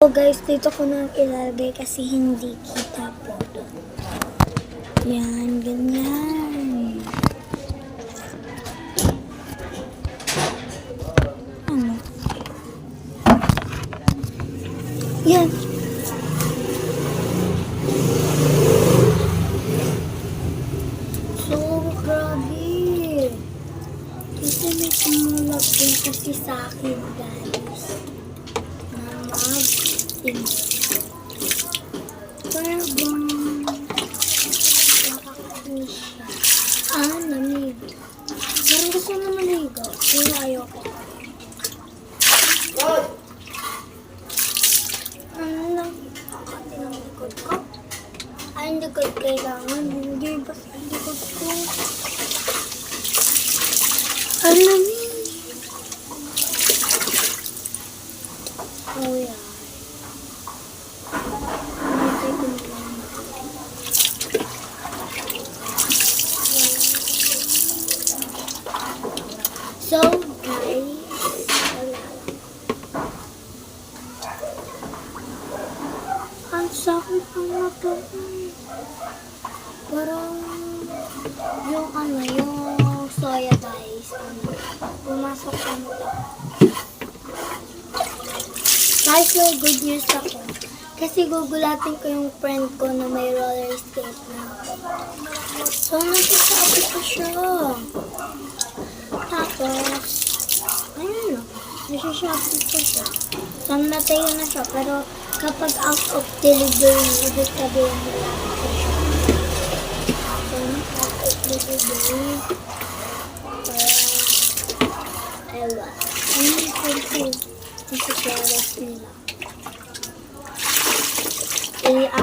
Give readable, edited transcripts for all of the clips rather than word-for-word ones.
So guys, dito ko na ilalagay kasi hindi kita po doon. Yan, ganyan. Ano? Yan. So, grabe. Kasi may tumulog din kasi sa akin, guys. Pero bang nakakainis siya. Lamig. Parang gusto na maligo. Pero ayoko. Ano lang? Kakati ng likod ko. Ang likod kailangan. Hindi ba sa likod ko? Ang lamig. Oh yeah. So, guys, wala. Ang sakit ang mata. Parang yung soya guys, pumasok sa mata. Guys, may good news ako. Kasi gugulatin ko yung friend ko na may roller skate na. So, nagsasabi ko siya. Tapos, ayun o. Nasa-shopping ko siya. So, natayo na siya. Pero, kapag out of delivery, ibig sabihin nila ko siya. So, out of delivery. Ewan. Ano yung nasa-class nila.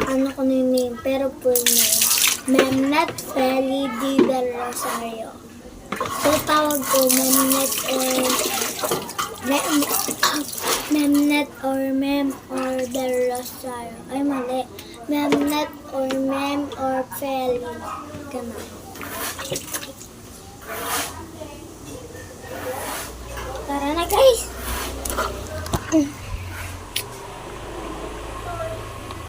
Ano ko na yung name. Pero full name. Memnet Feli D. Del Rosario. So, tawag ko, Memnet or Mem or Del Rosario. Ay, mali. Memnet or Mem or Feli. Ganun.